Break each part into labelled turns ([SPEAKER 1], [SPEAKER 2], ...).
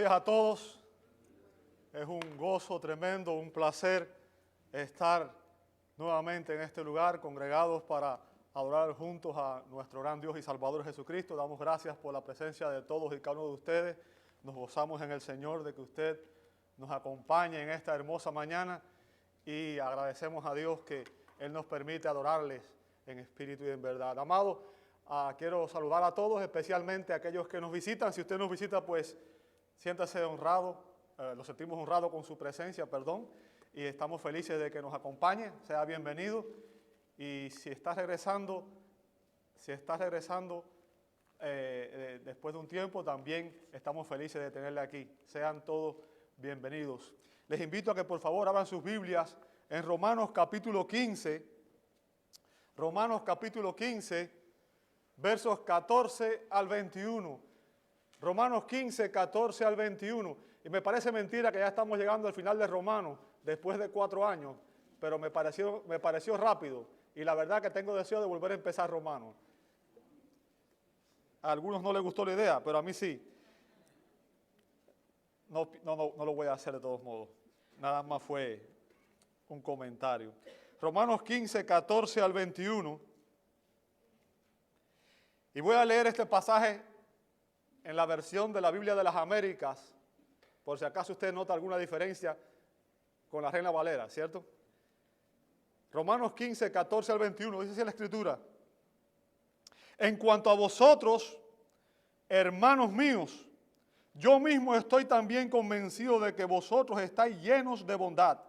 [SPEAKER 1] días a todos. Es un gozo tremendo, un placer estar nuevamente en este lugar, congregados para adorar juntos a nuestro gran Dios y Salvador Jesucristo. Damos gracias por la presencia de todos y cada uno de ustedes. Nos gozamos en el Señor de que usted nos acompañe en esta hermosa mañana y agradecemos a Dios que Él nos permite adorarles en espíritu y en verdad. Amado, quiero saludar a todos, especialmente a aquellos que nos visitan. Si usted nos visita, pues siéntase honrado, lo sentimos honrado con su presencia, y estamos felices de que nos acompañe, sea bienvenido. Y si está regresando después de un tiempo, también estamos felices de tenerle aquí. Sean todos bienvenidos. Les invito a que por favor abran sus Biblias en Romanos capítulo 15, versos 14 al 21. Romanos 15, 14 al 21. Y me parece mentira que ya estamos llegando al final de Romanos, después de 4 años, pero me pareció rápido. Y la verdad que tengo deseo de volver a empezar Romanos. A algunos no les gustó la idea, pero a mí sí. No lo voy a hacer de todos modos. Nada más fue un comentario. Romanos 15, 14 al 21. Y voy a leer este pasaje en la versión de la Biblia de las Américas, por si acaso usted nota alguna diferencia con la Reina Valera, ¿cierto? Romanos 15, 14 al 21, dice así la Escritura. En cuanto a vosotros, hermanos míos, yo mismo estoy también convencido de que vosotros estáis llenos de bondad,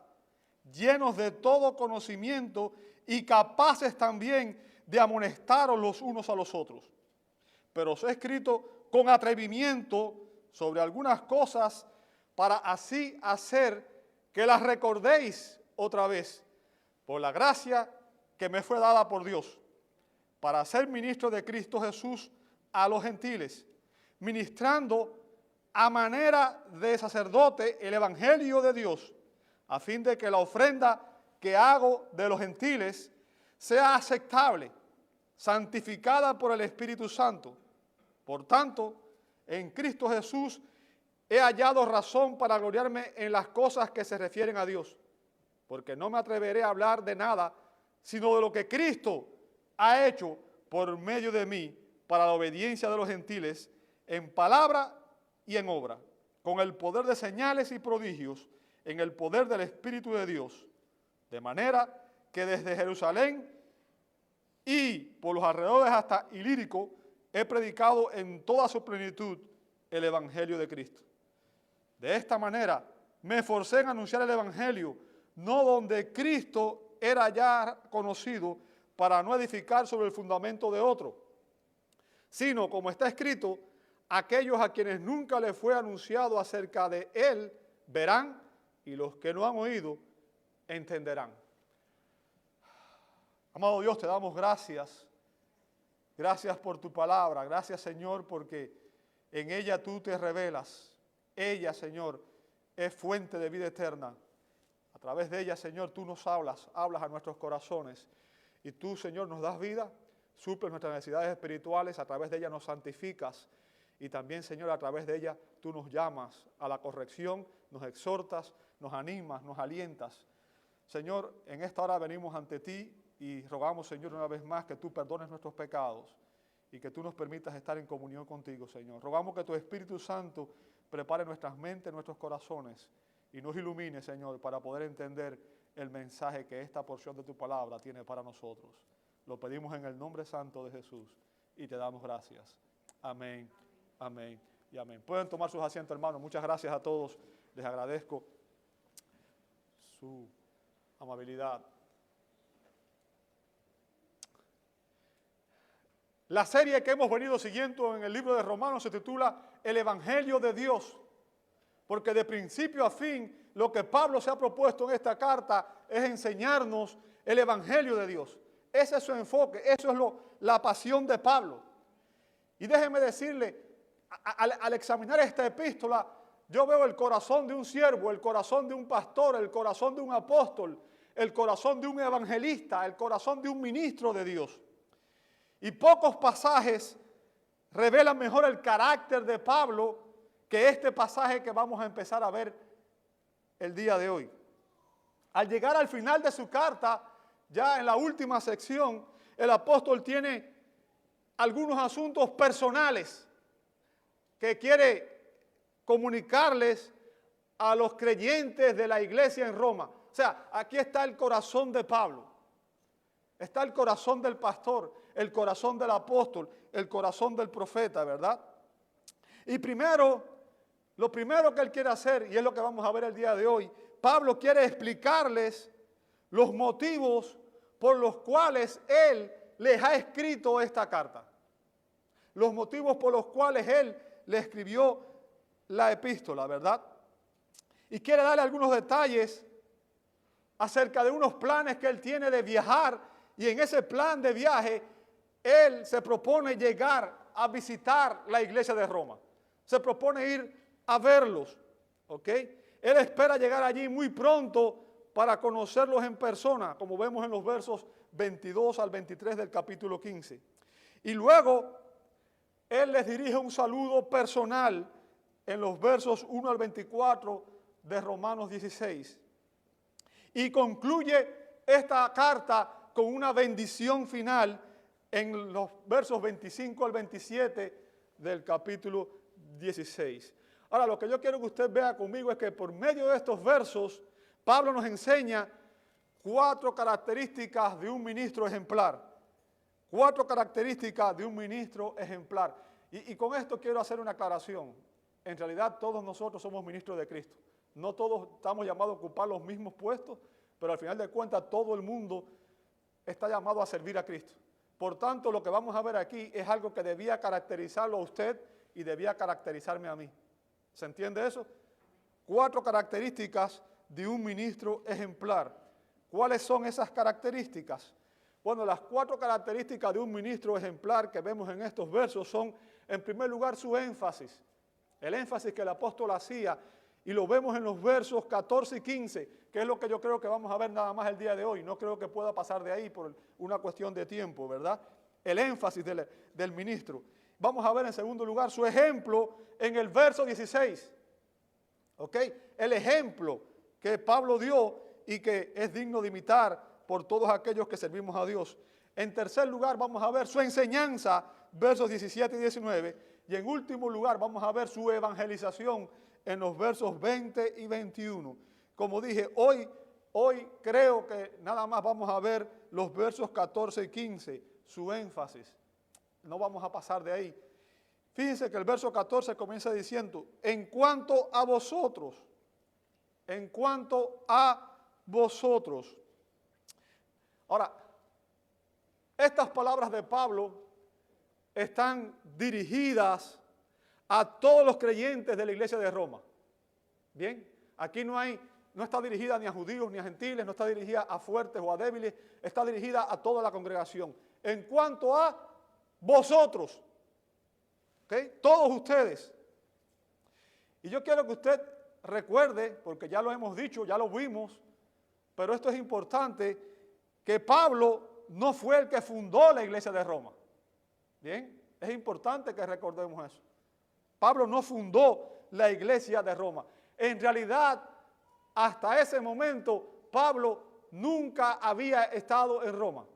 [SPEAKER 1] llenos de todo conocimiento y capaces también de amonestaros los unos a los otros. Pero os he escrito con atrevimiento sobre algunas cosas para así hacer que las recordéis otra vez, por la gracia que me fue dada por Dios, para ser ministro de Cristo Jesús a los gentiles, ministrando a manera de sacerdote el evangelio de Dios, a fin de que la ofrenda que hago de los gentiles sea aceptable, santificada por el Espíritu Santo. Por tanto, en Cristo Jesús he hallado razón para gloriarme en las cosas que se refieren a Dios, porque no me atreveré a hablar de nada, sino de lo que Cristo ha hecho por medio de mí para la obediencia de los gentiles, en palabra y en obra, con el poder de señales y prodigios, en el poder del Espíritu de Dios, de manera que desde Jerusalén y por los alrededores hasta Ilírico he predicado en toda su plenitud el Evangelio de Cristo. De esta manera me esforcé en anunciar el Evangelio, no donde Cristo era ya conocido, para no edificar sobre el fundamento de otro, sino, como está escrito, aquellos a quienes nunca les fue anunciado acerca de Él verán, y los que no han oído entenderán. Amado Dios, te damos gracias. Gracias por tu palabra. Gracias, Señor, porque en ella tú te revelas. Ella, Señor, es fuente de vida eterna. A través de ella, Señor, tú nos hablas a nuestros corazones. Y tú, Señor, nos das vida, suples nuestras necesidades espirituales, a través de ella nos santificas. Y también, Señor, a través de ella tú nos llamas a la corrección, nos exhortas, nos animas, nos alientas. Señor, en esta hora venimos ante ti y rogamos, Señor, una vez más que tú perdones nuestros pecados y que tú nos permitas estar en comunión contigo, Señor. Rogamos que tu Espíritu Santo prepare nuestras mentes, nuestros corazones y nos ilumine, Señor, para poder entender el mensaje que esta porción de tu palabra tiene para nosotros. Lo pedimos en el nombre santo de Jesús y te damos gracias. Amén, amén y amén. Pueden tomar sus asientos, hermanos. Muchas gracias a todos. Les agradezco su amabilidad. La serie que hemos venido siguiendo en el libro de Romanos se titula El Evangelio de Dios, porque de principio a fin lo que Pablo se ha propuesto en esta carta es enseñarnos el Evangelio de Dios. Ese es su enfoque, eso es la pasión de Pablo. Y déjeme decirle, al examinar esta epístola, yo veo el corazón de un siervo, el corazón de un pastor, el corazón de un apóstol, el corazón de un evangelista, el corazón de un ministro de Dios. Y pocos pasajes revelan mejor el carácter de Pablo que este pasaje que vamos a empezar a ver el día de hoy. Al llegar al final de su carta, ya en la última sección, el apóstol tiene algunos asuntos personales que quiere comunicarles a los creyentes de la iglesia en Roma. O sea, aquí está el corazón de Pablo, está el corazón del pastor, el corazón del apóstol, el corazón del profeta, ¿verdad? Y lo primero que él quiere hacer, y es lo que vamos a ver el día de hoy, Pablo quiere explicarles los motivos por los cuales él les ha escrito esta carta. Los motivos por los cuales él le escribió la epístola, ¿verdad? Y quiere darle algunos detalles acerca de unos planes que él tiene de viajar, y en ese plan de viaje él se propone llegar a visitar la iglesia de Roma. Se propone ir a verlos, ¿ok? Él espera llegar allí muy pronto para conocerlos en persona, como vemos en los versos 22 al 23 del capítulo 15. Y luego él les dirige un saludo personal en los versos 1 al 24 de Romanos 16. Y concluye esta carta con una bendición final en los versos 25 al 27 del capítulo 16. Ahora, lo que yo quiero que usted vea conmigo es que por medio de estos versos, Pablo nos enseña 4 características de un ministro ejemplar. 4 características de un ministro ejemplar. Y con esto quiero hacer una aclaración. En realidad todos nosotros somos ministros de Cristo. No todos estamos llamados a ocupar los mismos puestos, pero al final de cuentas todo el mundo está llamado a servir a Cristo. Por tanto, lo que vamos a ver aquí es algo que debía caracterizarlo a usted y debía caracterizarme a mí. ¿Se entiende eso? 4 características de un ministro ejemplar. ¿Cuáles son esas características? Bueno, las 4 características de un ministro ejemplar que vemos en estos versos son, en primer lugar, su énfasis. El énfasis que el apóstol hacía, y lo vemos en los versos 14 y 15, que es lo que yo creo que vamos a ver nada más el día de hoy. No creo que pueda pasar de ahí por una cuestión de tiempo, ¿verdad? El énfasis del ministro. Vamos a ver en segundo lugar su ejemplo en el verso 16. ¿Ok? El ejemplo que Pablo dio y que es digno de imitar por todos aquellos que servimos a Dios. En tercer lugar vamos a ver su enseñanza, versos 17 y 19. Y en último lugar vamos a ver su evangelización en los versos 20 y 21. Como dije, hoy creo que nada más vamos a ver los versos 14 y 15, su énfasis. No vamos a pasar de ahí. Fíjense que el verso 14 comienza diciendo, en cuanto a vosotros, en cuanto a vosotros. Ahora, estas palabras de Pablo están dirigidas a todos los creyentes de la iglesia de Roma. Bien, aquí no está dirigida ni a judíos ni a gentiles, no está dirigida a fuertes o a débiles, está dirigida a toda la congregación. En cuanto a vosotros, ¿okay? Todos ustedes. Y yo quiero que usted recuerde, porque ya lo hemos dicho, ya lo vimos, pero esto es importante, que Pablo no fue el que fundó la iglesia de Roma. Bien, es importante que recordemos eso. Pablo no fundó la iglesia de Roma. En realidad, hasta ese momento, Pablo nunca había estado en Roma.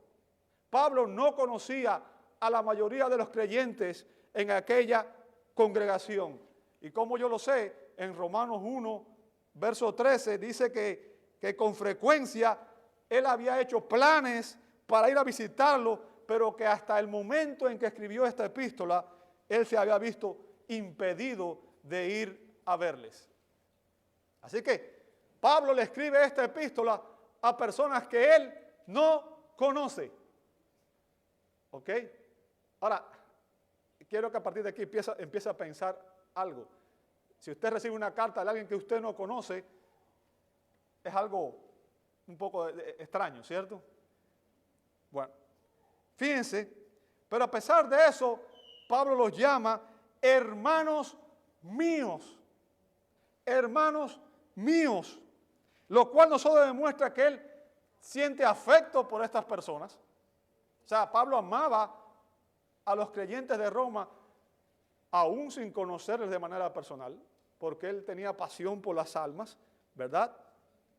[SPEAKER 1] Pablo no conocía a la mayoría de los creyentes en aquella congregación. Y como yo lo sé, en Romanos 1, verso 13, dice que con frecuencia él había hecho planes para ir a visitarlo, pero que hasta el momento en que escribió esta epístola, él se había visto impedido de ir a verles. Así que Pablo le escribe esta epístola a personas que él no conoce. ¿Ok? Ahora, quiero que a partir de aquí empiece a pensar algo. Si usted recibe una carta de alguien que usted no conoce, es algo un poco extraño, ¿cierto? Bueno, fíjense, pero a pesar de eso, Pablo los llama hermanos míos, lo cual no solo demuestra que él siente afecto por estas personas. O sea, Pablo amaba a los creyentes de Roma aún sin conocerles de manera personal. porque él tenía pasión por las almas, ¿verdad?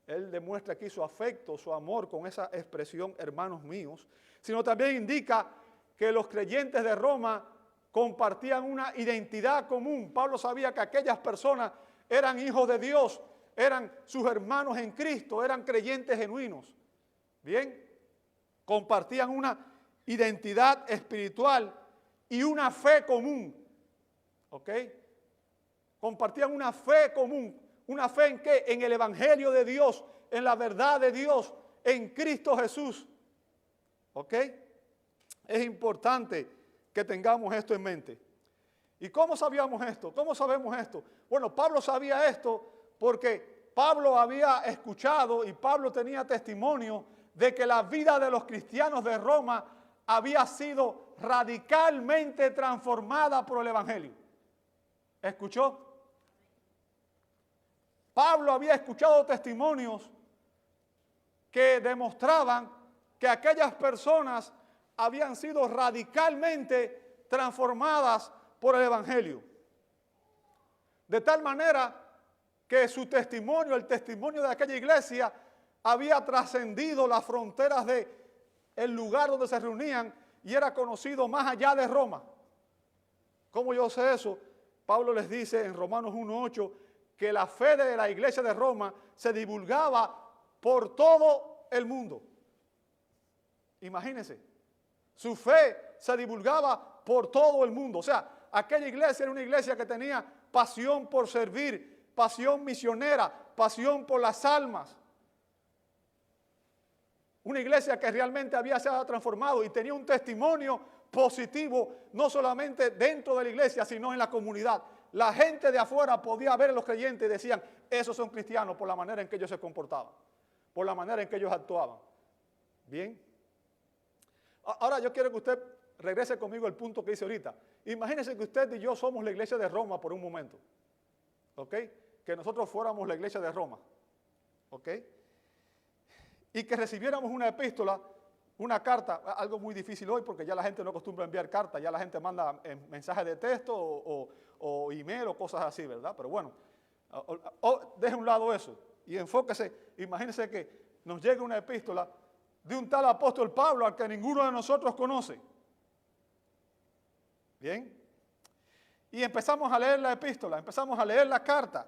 [SPEAKER 1] Él demuestra aquí su afecto, su amor con esa expresión, hermanos míos, sino también indica que los creyentes de Roma compartían una identidad común. Pablo sabía que aquellas personas eran hijos de Dios, eran sus hermanos en Cristo, eran creyentes genuinos. Bien, compartían una identidad espiritual y una fe común. ¿Ok? Compartían una fe común. ¿Una fe en qué? En el Evangelio de Dios, en la verdad de Dios, en Cristo Jesús. ¿Ok? Es importante que tengamos esto en mente. ¿Y cómo sabíamos esto? ¿Cómo sabemos esto? Bueno, Pablo sabía esto porque Pablo había escuchado y Pablo tenía testimonio de que la vida de los cristianos de Roma había sido radicalmente transformada por el Evangelio. ¿Escuchó? Pablo había escuchado testimonios que demostraban que aquellas personas habían sido radicalmente transformadas por el Evangelio. De tal manera que su testimonio, el testimonio de aquella iglesia, había trascendido las fronteras del lugar donde se reunían y era conocido más allá de Roma. ¿Cómo yo sé eso? Pablo les dice en Romanos 1:8 que la fe de la iglesia de Roma se divulgaba por todo el mundo. Imagínense, su fe se divulgaba por todo el mundo. O sea, aquella iglesia era una iglesia que tenía pasión por servir, pasión misionera, pasión por las almas. Una iglesia que realmente había sido transformado y tenía un testimonio positivo, no solamente dentro de la iglesia, sino en la comunidad. La gente de afuera podía ver a los creyentes y decían, esos son cristianos por la manera en que ellos se comportaban, por la manera en que ellos actuaban. Bien. Ahora yo quiero que usted regrese conmigo al punto que hice ahorita. Imagínense que usted y yo somos la iglesia de Roma por un momento. ¿Ok? Que nosotros fuéramos la iglesia de Roma. ¿Ok? Y que recibiéramos una epístola, una carta, algo muy difícil hoy porque ya la gente no acostumbra a enviar cartas, ya la gente manda mensajes de texto o email o cosas así, ¿verdad? Pero bueno, deje a un lado eso y enfóquese, imagínense que nos llegue una epístola de un tal apóstol Pablo al que ninguno de nosotros conoce. Bien. Y empezamos a leer la epístola, empezamos a leer la carta.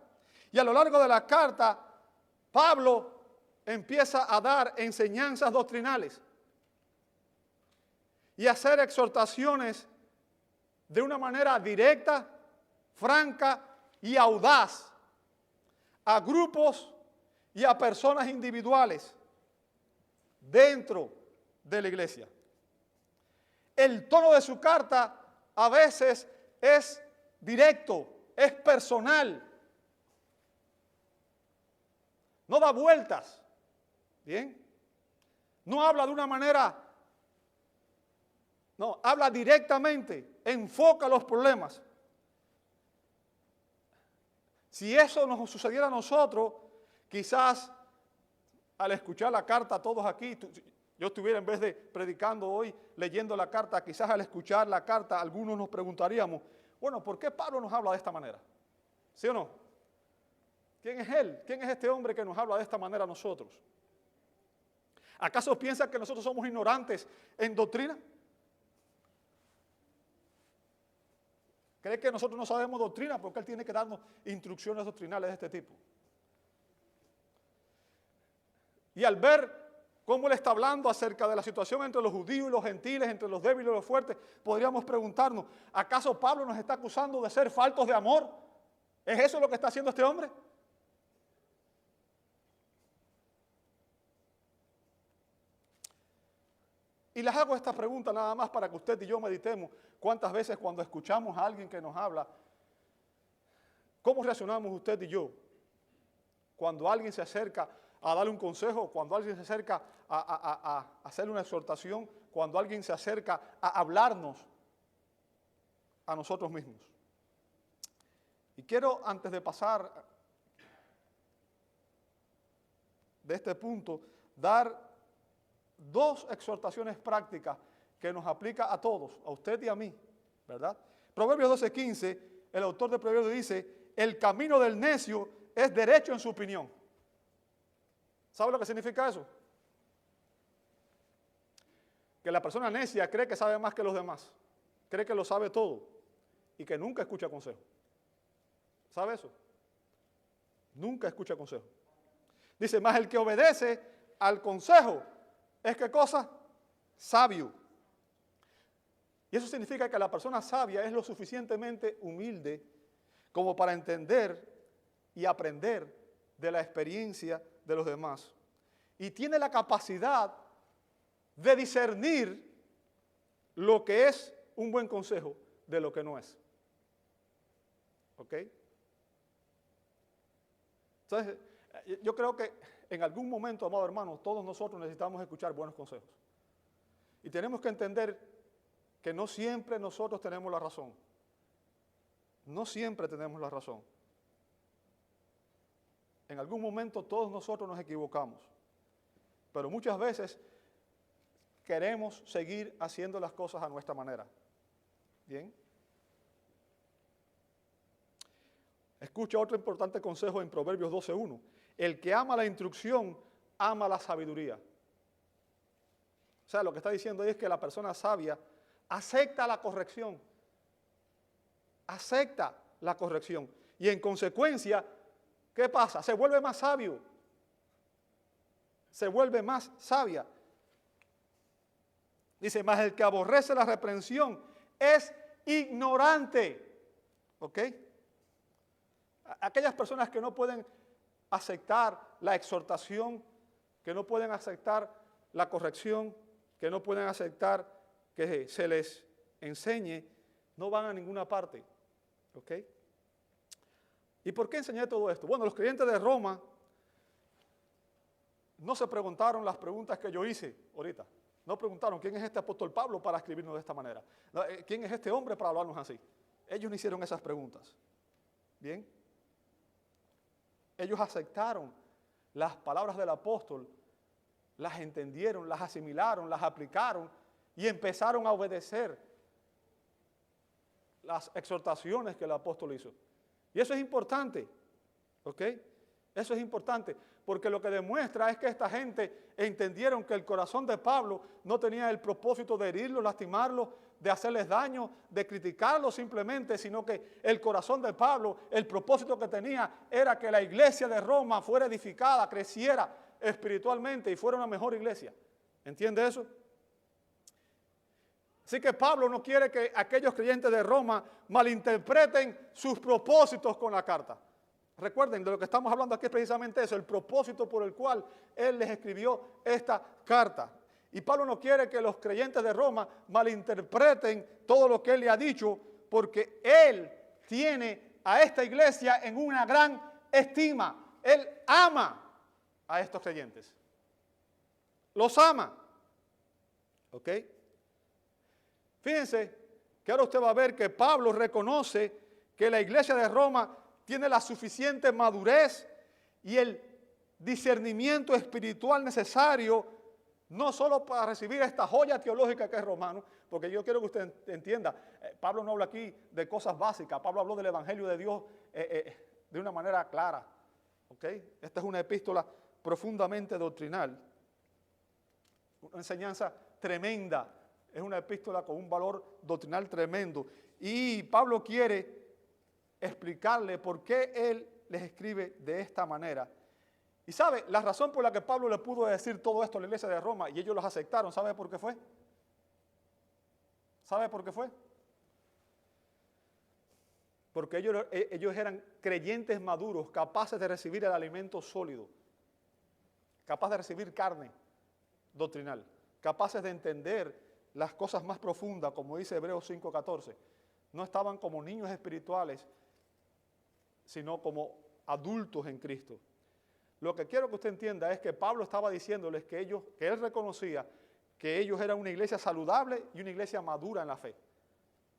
[SPEAKER 1] Y a lo largo de la carta, Pablo empieza a dar enseñanzas doctrinales y a hacer exhortaciones de una manera directa, franca y audaz a grupos y a personas individuales dentro de la iglesia. El tono de su carta a veces es directo, es personal, no da vueltas. Bien, no habla de una manera, no, habla directamente, enfoca los problemas. Si eso nos sucediera a nosotros, quizás al escuchar la carta todos aquí, yo estuviera en vez de predicando hoy, leyendo la carta, quizás al escuchar la carta algunos nos preguntaríamos, bueno, ¿por qué Pablo nos habla de esta manera? ¿Sí o no? ¿Quién es él? ¿Quién es este hombre que nos habla de esta manera a nosotros? ¿Acaso piensa que nosotros somos ignorantes en doctrina? ¿Cree que nosotros no sabemos doctrina? Porque él tiene que darnos instrucciones doctrinales de este tipo. Y al ver cómo él está hablando acerca de la situación entre los judíos y los gentiles, entre los débiles y los fuertes, podríamos preguntarnos, ¿acaso Pablo nos está acusando de ser faltos de amor? ¿Es eso lo que está haciendo este hombre? Y les hago esta pregunta nada más para que usted y yo meditemos cuántas veces cuando escuchamos a alguien que nos habla, ¿cómo reaccionamos usted y yo? Cuando alguien se acerca a darle un consejo, cuando alguien se acerca a hacerle una exhortación, cuando alguien se acerca a hablarnos a nosotros mismos. Y quiero, antes de pasar de este punto, dar dos exhortaciones prácticas que nos aplica a todos, a usted y a mí, ¿verdad? Proverbios 12:15, el autor de Proverbios dice, el camino del necio es derecho en su opinión. ¿Sabe lo que significa eso? Que la persona necia cree que sabe más que los demás, cree que lo sabe todo y que nunca escucha consejo. ¿Sabe eso? Nunca escucha consejo. Dice, más el que obedece al consejo es, ¿qué cosa? Sabio. Y eso significa que la persona sabia es lo suficientemente humilde como para entender y aprender de la experiencia de los demás. Y tiene la capacidad de discernir lo que es un buen consejo de lo que no es. ¿Ok? Entonces, yo creo que en algún momento, amado hermano, todos nosotros necesitamos escuchar buenos consejos. Y tenemos que entender que no siempre nosotros tenemos la razón. No siempre tenemos la razón. En algún momento todos nosotros nos equivocamos. Pero muchas veces queremos seguir haciendo las cosas a nuestra manera. ¿Bien? Escucha otro importante consejo en Proverbios 12:1. El que ama la instrucción, ama la sabiduría. O sea, lo que está diciendo ahí es que la persona sabia acepta la corrección. Acepta la corrección. Y en consecuencia, ¿qué pasa? Se vuelve más sabio. Se vuelve más sabia. Dice, mas el que aborrece la reprensión es ignorante. ¿Ok? Aquellas personas que no pueden aceptar la exhortación, que no pueden aceptar la corrección, que no pueden aceptar que se les enseñe, no van a ninguna parte. ¿Ok? ¿Y por qué enseñé todo esto? Bueno, los creyentes de Roma no se preguntaron las preguntas que yo hice ahorita. No preguntaron quién es este apóstol Pablo para escribirnos de esta manera. ¿Quién es este hombre para hablarnos así? Ellos no hicieron esas preguntas. ¿Bien? Ellos aceptaron las palabras del apóstol, las entendieron, las asimilaron, las aplicaron y empezaron a obedecer las exhortaciones que el apóstol hizo. Y eso es importante, ¿ok? Eso es importante, porque lo que demuestra es que esta gente entendieron que el corazón de Pablo no tenía el propósito de herirlo, lastimarlo, de hacerles daño, de criticarlo simplemente, sino que el corazón de Pablo, el propósito que tenía era que la iglesia de Roma fuera edificada, creciera espiritualmente y fuera una mejor iglesia. ¿Entiende eso? Así que Pablo no quiere que aquellos creyentes de Roma malinterpreten sus propósitos con la carta. Recuerden, de lo que estamos hablando aquí es precisamente eso, el propósito por el cual él les escribió esta carta. Y Pablo no quiere que los creyentes de Roma malinterpreten todo lo que él le ha dicho, porque él tiene a esta iglesia en una gran estima. Él ama a estos creyentes. Los ama. ¿Ok? Fíjense que ahora usted va a ver que Pablo reconoce que la iglesia de Roma tiene la suficiente madurez y el discernimiento espiritual necesario, no solo para recibir esta joya teológica que es Romano, porque yo quiero que usted entienda, Pablo no habla aquí de cosas básicas, Pablo habló del Evangelio de Dios de una manera clara. ¿Okay? Esta es una epístola profundamente doctrinal, una enseñanza tremenda, es una epístola con un valor doctrinal tremendo. Y Pablo quiere explicarle por qué él les escribe de esta manera. Y sabe, la razón por la que Pablo le pudo decir todo esto a la iglesia de Roma y ellos los aceptaron, ¿sabe por qué fue? ¿Sabe por qué fue? Porque ellos eran creyentes maduros, capaces de recibir el alimento sólido, capaces de recibir carne doctrinal, capaces de entender las cosas más profundas, como dice Hebreos 5:14. No estaban como niños espirituales, sino como adultos en Cristo. Lo que quiero que usted entienda es que Pablo estaba diciéndoles que él reconocía que ellos eran una iglesia saludable y una iglesia madura en la fe.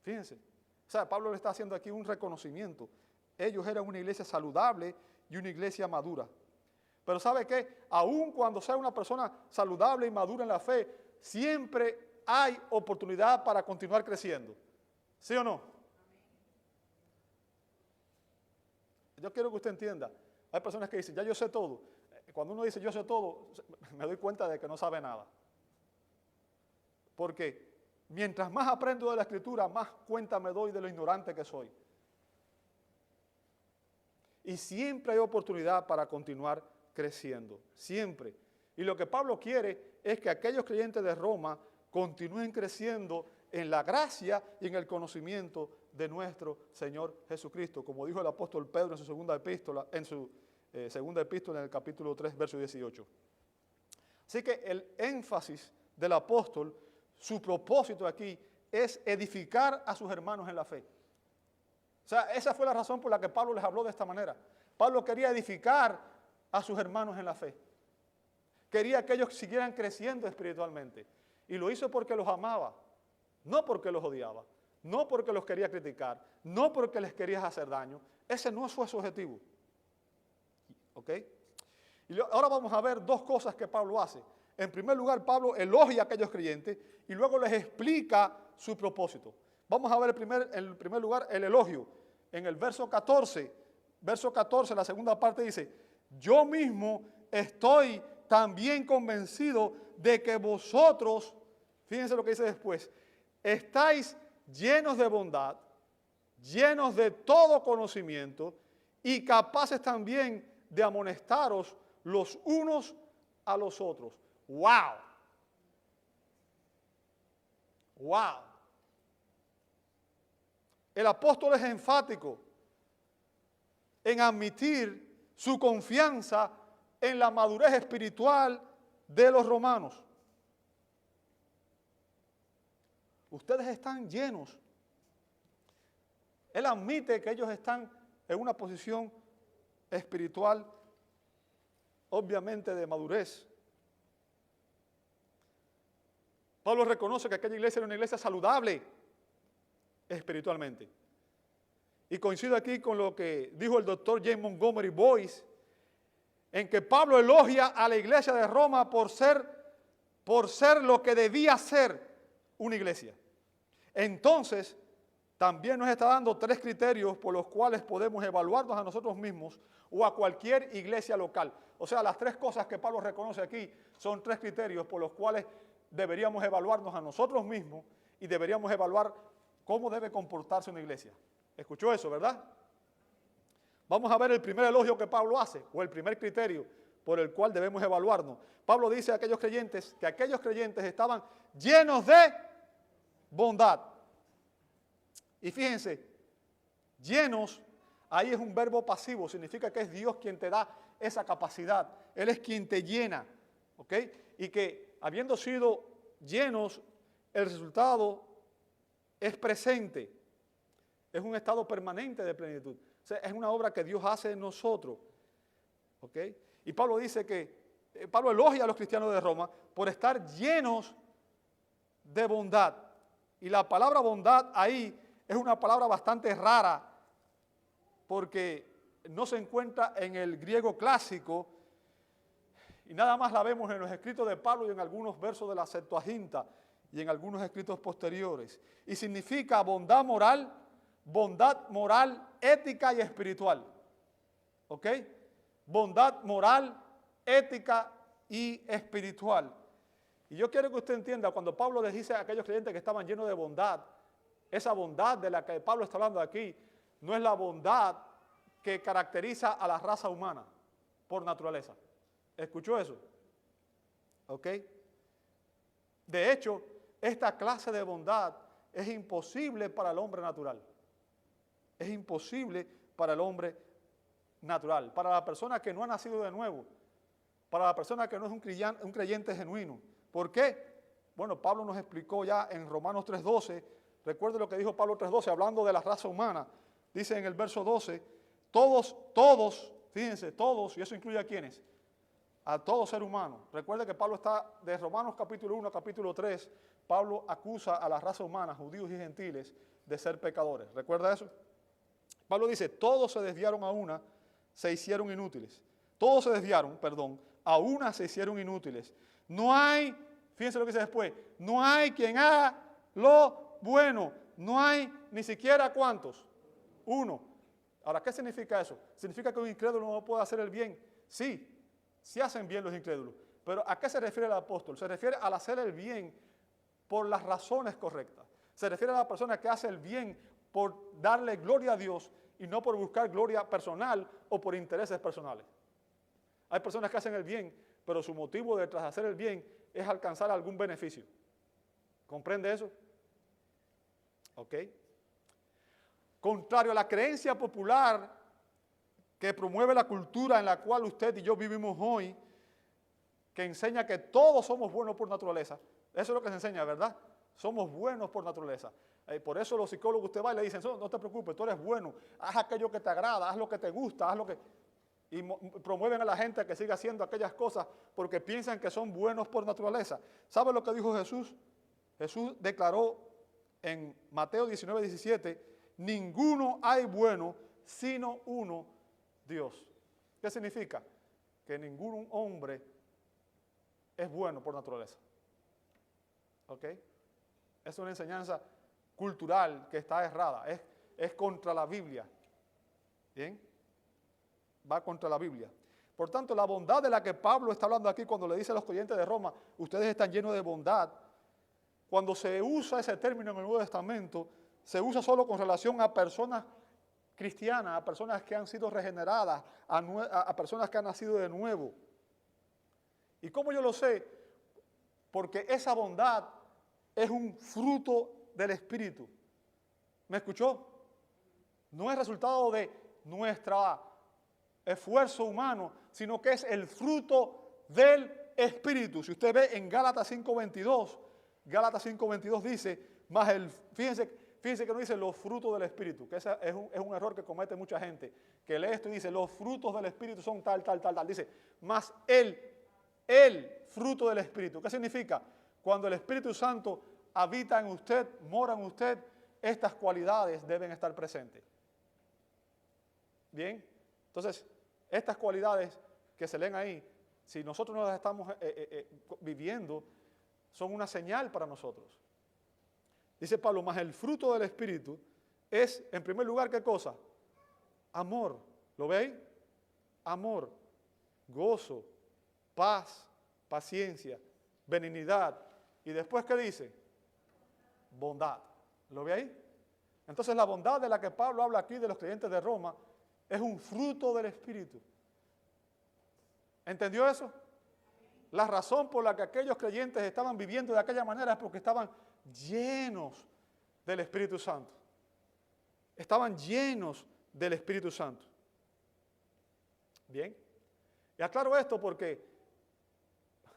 [SPEAKER 1] Fíjense, o sea, Pablo le está haciendo aquí un reconocimiento. Ellos eran una iglesia saludable y una iglesia madura. Pero ¿sabe qué? Aun cuando sea una persona saludable y madura en la fe, siempre hay oportunidad para continuar creciendo. ¿Sí o no? Yo quiero que usted entienda. Hay personas que dicen, ya yo sé todo. Cuando uno dice yo sé todo, me doy cuenta de que no sabe nada. Porque mientras más aprendo de la Escritura, más cuenta me doy de lo ignorante que soy. Y siempre hay oportunidad para continuar creciendo, siempre. Y lo que Pablo quiere es que aquellos creyentes de Roma continúen creciendo en la gracia y en el conocimiento de nuestro Señor Jesucristo, como dijo el apóstol Pedro en su segunda epístola, en el capítulo 3, verso 18. Así que el énfasis del apóstol, su propósito aquí es edificar a sus hermanos en la fe. O sea, esa fue la razón por la que Pablo les habló de esta manera. Pablo quería edificar a sus hermanos en la fe. Quería que ellos siguieran creciendo espiritualmente. Y lo hizo porque los amaba, no porque los odiaba, no porque los quería criticar, no porque les quería hacer daño. Ese no fue su objetivo. ¿Ok? Y ahora vamos a ver dos cosas que Pablo hace. En primer lugar, Pablo elogia a aquellos creyentes y luego les explica su propósito. Vamos a ver en primer lugar el elogio. En el verso 14, la segunda parte dice, yo mismo estoy también convencido de que vosotros, fíjense lo que dice después, estáis llenos de bondad, llenos de todo conocimiento y capaces también de amonestaros los unos a los otros. ¡Wow! ¡Wow! El apóstol es enfático en admitir su confianza en la madurez espiritual de los romanos. Ustedes están llenos. Él admite que ellos están en una posición espiritual, obviamente de madurez. Pablo reconoce que aquella iglesia era una iglesia saludable espiritualmente. Y coincido aquí con lo que dijo el doctor James Montgomery Boyce, en que Pablo elogia a la iglesia de Roma por ser lo que debía ser una iglesia. Entonces, también nos está dando tres criterios por los cuales podemos evaluarnos a nosotros mismos o a cualquier iglesia local. O sea, las tres cosas que Pablo reconoce aquí son tres criterios por los cuales deberíamos evaluarnos a nosotros mismos y deberíamos evaluar cómo debe comportarse una iglesia. ¿Escuchó eso, verdad? Vamos a ver el primer elogio que Pablo hace, o el primer criterio por el cual debemos evaluarnos. Pablo dice a aquellos creyentes que aquellos creyentes estaban llenos de bondad. Y fíjense, llenos, ahí es un verbo pasivo, significa que es Dios quien te da esa capacidad. Él es quien te llena, ¿ok? Y que habiendo sido llenos, el resultado es presente, es un estado permanente de plenitud. O sea, es una obra que Dios hace en nosotros, ¿ok? Y Pablo dice Pablo elogia a los cristianos de Roma por estar llenos de bondad. Y la palabra bondad ahí es una palabra bastante rara porque no se encuentra en el griego clásico y nada más la vemos en los escritos de Pablo y en algunos versos de la Septuaginta y en algunos escritos posteriores. Y significa bondad moral, ética y espiritual. ¿Ok? Bondad moral, ética y espiritual. Y yo quiero que usted entienda, cuando Pablo les dice a aquellos creyentes que estaban llenos de bondad, esa bondad de la que Pablo está hablando aquí, no es la bondad que caracteriza a la raza humana por naturaleza. ¿Escuchó eso? ¿Ok? De hecho, esta clase de bondad es imposible para el hombre natural. Es imposible para el hombre natural, para la persona que no ha nacido de nuevo, para la persona que no es un creyente genuino. ¿Por qué? Bueno, Pablo nos explicó ya en Romanos 3:12, recuerde lo que dijo Pablo 3:12, hablando de la raza humana, dice en el verso 12, todos, fíjense, todos, y eso incluye a quiénes, a todo ser humano. Recuerde que Pablo está, de Romanos capítulo 1 a capítulo 3, Pablo acusa a la raza humana, judíos y gentiles, de ser pecadores. ¿Recuerda eso? Pablo dice, todos se desviaron a una, se hicieron inútiles. Todos se desviaron, a una se hicieron inútiles. No hay, fíjense lo que dice después, no hay quien haga lo bueno. No hay ni siquiera ¿cuántos? Uno. Ahora, ¿qué significa eso? ¿Significa que un incrédulo no puede hacer el bien? Sí, sí hacen bien los incrédulos. Pero ¿a qué se refiere el apóstol? Se refiere al hacer el bien por las razones correctas. Se refiere a la persona que hace el bien por darle gloria a Dios y no por buscar gloria personal o por intereses personales. Hay personas que hacen el bien, pero su motivo detrás de hacer el bien es alcanzar algún beneficio. ¿Comprende eso? ¿Ok? Contrario a la creencia popular que promueve la cultura en la cual usted y yo vivimos hoy, que enseña que todos somos buenos por naturaleza. Eso es lo que se enseña, ¿verdad? Somos buenos por naturaleza. Por eso los psicólogos usted va y le dicen, no te preocupes, tú eres bueno, haz aquello que te agrada, haz lo que te gusta, haz lo que... Y promueven a la gente a que siga haciendo aquellas cosas porque piensan que son buenos por naturaleza. ¿Sabe lo que dijo Jesús? Jesús declaró en Mateo 19:17, ninguno hay bueno sino uno, Dios. ¿Qué significa? Que ningún hombre es bueno por naturaleza. ¿Ok? Es una enseñanza cultural que está errada, es contra la Biblia. ¿Bien? Va contra la Biblia. Por tanto, la bondad de la que Pablo está hablando aquí cuando le dice a los creyentes de Roma, ustedes están llenos de bondad, cuando se usa ese término en el Nuevo Testamento, se usa solo con relación a personas cristianas, a personas que han sido regeneradas, a personas que han nacido de nuevo. ¿Y cómo yo lo sé? Porque esa bondad es un fruto del Espíritu. ¿Me escuchó? No es resultado de nuestro esfuerzo humano, sino que es el fruto del Espíritu. Si usted ve en Gálatas 5:22 dice, fíjense que no dice los frutos del Espíritu, que ese es un error que comete mucha gente, que lee esto y dice, los frutos del Espíritu son tal. Dice, más el fruto del Espíritu. ¿Qué significa? Cuando el Espíritu Santo habita en usted, mora en usted, estas cualidades deben estar presentes. Bien, entonces, estas cualidades que se leen ahí, si nosotros no las estamos viviendo, son una señal para nosotros. Dice Pablo, más el fruto del Espíritu es, en primer lugar, ¿qué cosa? Amor. ¿Lo veis? Amor, gozo, paz, paciencia, benignidad. ¿Y después qué dice? Bondad. ¿Lo ve ahí? Entonces la bondad de la que Pablo habla aquí de los creyentes de Roma es un fruto del Espíritu. ¿Entendió eso? La razón por la que aquellos creyentes estaban viviendo de aquella manera es porque estaban llenos del Espíritu Santo. Estaban llenos del Espíritu Santo. Bien. Y aclaro esto porque,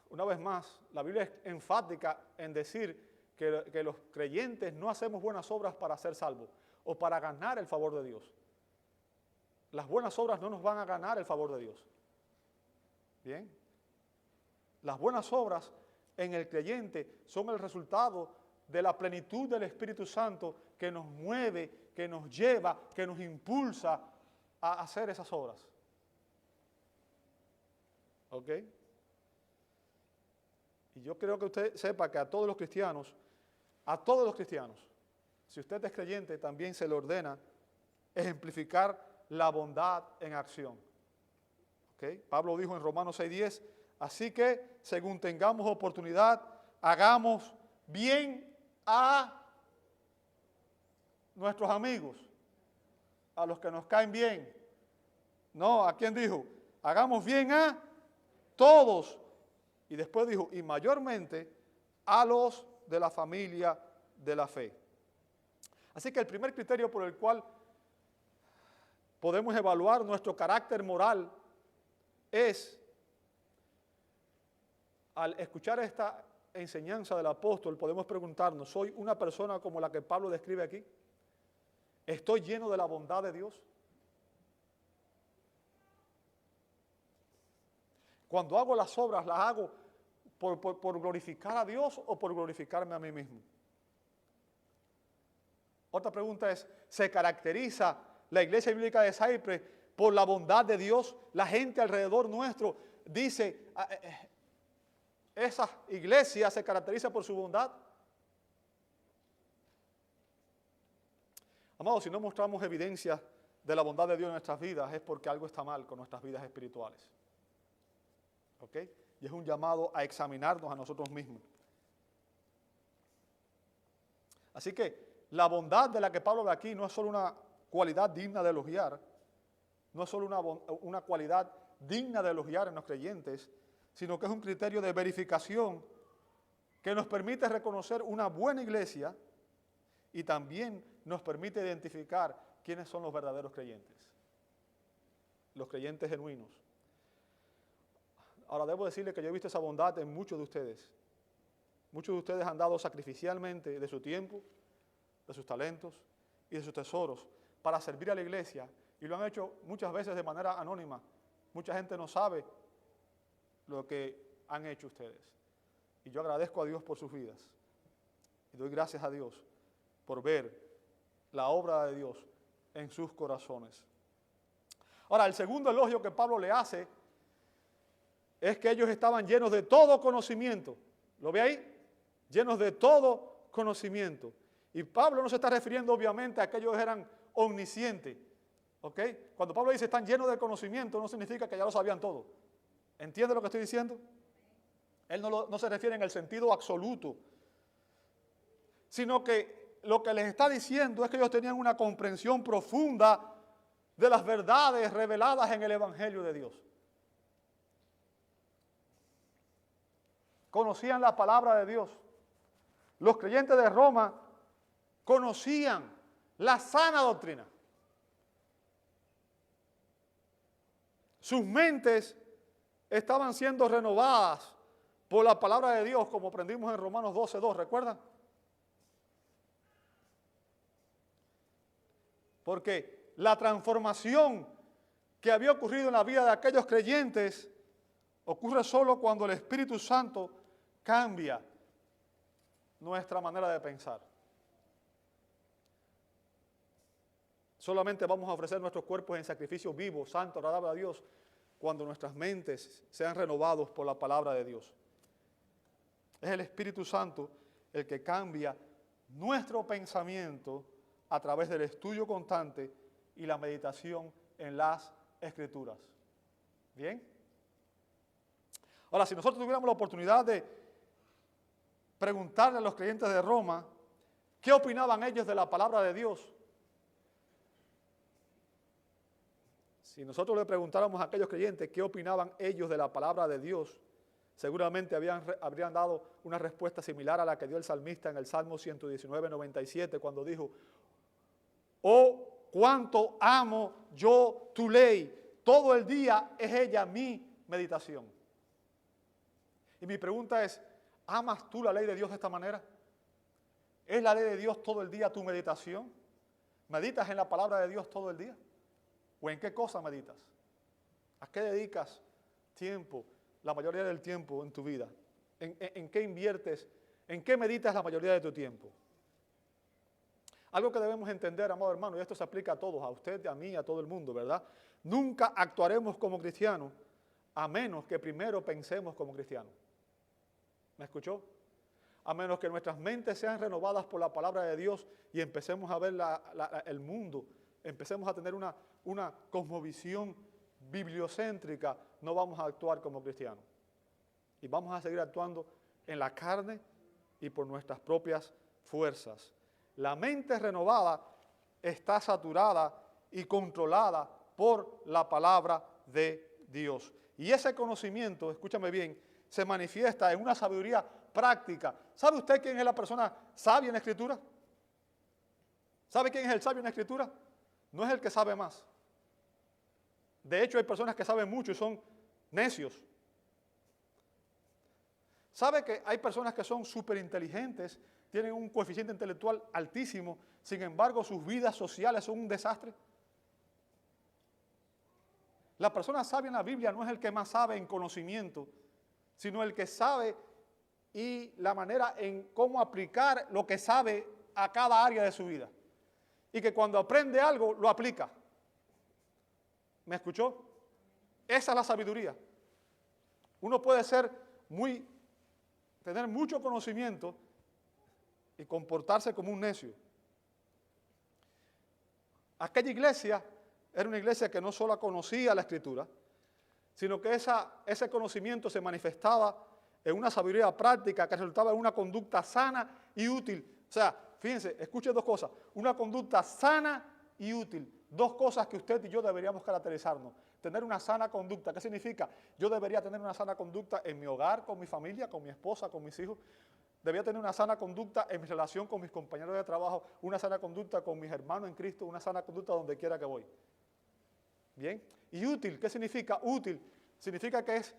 [SPEAKER 1] una vez más, la Biblia es enfática en decir que los creyentes no hacemos buenas obras para ser salvos o para ganar el favor de Dios. Las buenas obras no nos van a ganar el favor de Dios. Bien. Las buenas obras en el creyente son el resultado de la plenitud del Espíritu Santo que nos mueve, que nos lleva, que nos impulsa a hacer esas obras. ¿Ok? Y yo creo que usted sepa que a todos los cristianos, si usted es creyente, también se le ordena ejemplificar la bondad en acción. ¿Ok? Pablo dijo en Romanos 6:10, así que, según tengamos oportunidad, hagamos bien a nuestros amigos, a los que nos caen bien. No, ¿a quién dijo? Hagamos bien a todos. Y después dijo, y mayormente a los de la familia de la fe. Así que el primer criterio por el cual podemos evaluar nuestro carácter moral es, al escuchar esta enseñanza del apóstol, podemos preguntarnos, ¿soy una persona como la que Pablo describe aquí? ¿Estoy lleno de la bondad de Dios? Cuando hago las obras, ¿las hago por glorificar a Dios o por glorificarme a mí mismo? Otra pregunta es, ¿se caracteriza la Iglesia Bíblica de Cypress por la bondad de Dios? La gente alrededor nuestro dice, esa iglesia se caracteriza por su bondad. Amados, si no mostramos evidencia de la bondad de Dios en nuestras vidas es porque algo está mal con nuestras vidas espirituales. ¿Ok? Y es un llamado a examinarnos a nosotros mismos. Así que la bondad de la que Pablo ve aquí no es solo una cualidad digna de elogiar, no es solo una cualidad digna de elogiar en los creyentes, sino que es un criterio de verificación que nos permite reconocer una buena iglesia y también nos permite identificar quiénes son los verdaderos creyentes, los creyentes genuinos. Ahora, debo decirle que yo he visto esa bondad en muchos de ustedes. Muchos de ustedes han dado sacrificialmente de su tiempo, de sus talentos y de sus tesoros para servir a la iglesia, y lo han hecho muchas veces de manera anónima. Mucha gente no sabe lo que han hecho ustedes. Y yo agradezco a Dios por sus vidas. Y doy gracias a Dios por ver la obra de Dios en sus corazones. Ahora, el segundo elogio que Pablo le hace es que ellos estaban llenos de todo conocimiento. ¿Lo ve ahí? Llenos de todo conocimiento. Y Pablo no se está refiriendo obviamente a que ellos eran omniscientes. ¿Ok? Cuando Pablo dice están llenos de conocimiento, no significa que ya lo sabían todo. ¿Entiende lo que estoy diciendo? Él no se refiere en el sentido absoluto, sino que lo que les está diciendo es que ellos tenían una comprensión profunda de las verdades reveladas en el Evangelio de Dios. Conocían la palabra de Dios. Los creyentes de Roma conocían la sana doctrina. Sus mentes estaban siendo renovadas por la palabra de Dios, como aprendimos en Romanos 12:2, ¿recuerdan? Porque la transformación que había ocurrido en la vida de aquellos creyentes ocurre solo cuando el Espíritu Santo cambia nuestra manera de pensar. Solamente vamos a ofrecer nuestros cuerpos en sacrificio vivo, santo, agradable a Dios, cuando nuestras mentes sean renovados por la palabra de Dios. Es el Espíritu Santo el que cambia nuestro pensamiento a través del estudio constante y la meditación en las Escrituras. ¿Bien? Ahora, si nosotros tuviéramos la oportunidad de preguntarle a los creyentes de Roma qué opinaban ellos de la palabra de Dios, si nosotros le preguntáramos a aquellos creyentes qué opinaban ellos de la palabra de Dios, seguramente habrían dado una respuesta similar a la que dio el salmista en el Salmo 119:97, cuando dijo: oh, cuánto amo yo tu ley, todo el día es ella mi meditación. Y mi pregunta es, ¿amas tú la ley de Dios de esta manera? ¿Es la ley de Dios todo el día tu meditación? ¿Meditas en la palabra de Dios todo el día? ¿O en qué cosa meditas? ¿A qué dedicas tiempo, la mayoría del tiempo en tu vida? ¿En qué inviertes? ¿En qué meditas la mayoría de tu tiempo? Algo que debemos entender, amado hermano, y esto se aplica a todos, a usted, a mí, a todo el mundo, ¿verdad? Nunca actuaremos como cristianos a menos que primero pensemos como cristianos. ¿Me escuchó? A menos que nuestras mentes sean renovadas por la palabra de Dios y empecemos a ver el mundo, empecemos a tener una cosmovisión bibliocéntrica, no vamos a actuar como cristianos. Y vamos a seguir actuando en la carne y por nuestras propias fuerzas. La mente renovada está saturada y controlada por la palabra de Dios. Y ese conocimiento, escúchame bien, se manifiesta en una sabiduría práctica. ¿Sabe usted quién es la persona sabia en la Escritura? ¿Sabe quién es el sabio en la Escritura? No es el que sabe más. De hecho, hay personas que saben mucho y son necios. ¿Sabe que hay personas que son súper inteligentes, tienen un coeficiente intelectual altísimo, sin embargo sus vidas sociales son un desastre? La persona sabia en la Biblia no es el que más sabe en conocimiento, sino el que sabe y la manera en cómo aplicar lo que sabe a cada área de su vida. Y que cuando aprende algo, lo aplica. ¿Me escuchó? Esa es la sabiduría. Uno puede tener mucho conocimiento y comportarse como un necio. Aquella iglesia era una iglesia que no solo conocía la Escritura, sino que ese conocimiento se manifestaba en una sabiduría práctica que resultaba en una conducta sana y útil. O sea, fíjense, escuchen dos cosas. Una conducta sana y útil. Dos cosas que usted y yo deberíamos caracterizarnos. Tener una sana conducta. ¿Qué significa? Yo debería tener una sana conducta en mi hogar, con mi familia, con mi esposa, con mis hijos. Debería tener una sana conducta en mi relación con mis compañeros de trabajo, una sana conducta con mis hermanos en Cristo, una sana conducta donde quiera que voy. ¿Bien? Y útil, ¿qué significa útil? Significa que es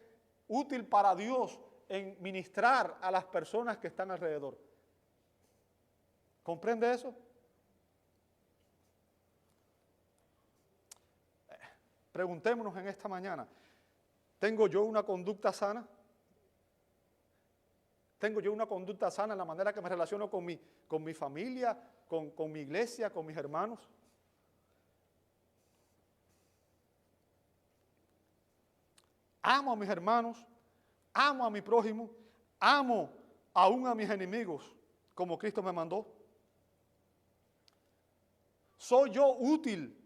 [SPEAKER 1] útil para Dios en ministrar a las personas que están alrededor. ¿Comprende eso? Preguntémonos en esta mañana, ¿tengo yo una conducta sana? ¿Tengo yo una conducta sana en la manera que me relaciono con mi familia, con mi iglesia, con mis hermanos? Amo a mis hermanos, amo a mi prójimo, amo aún a mis enemigos, como Cristo me mandó. ¿Soy yo útil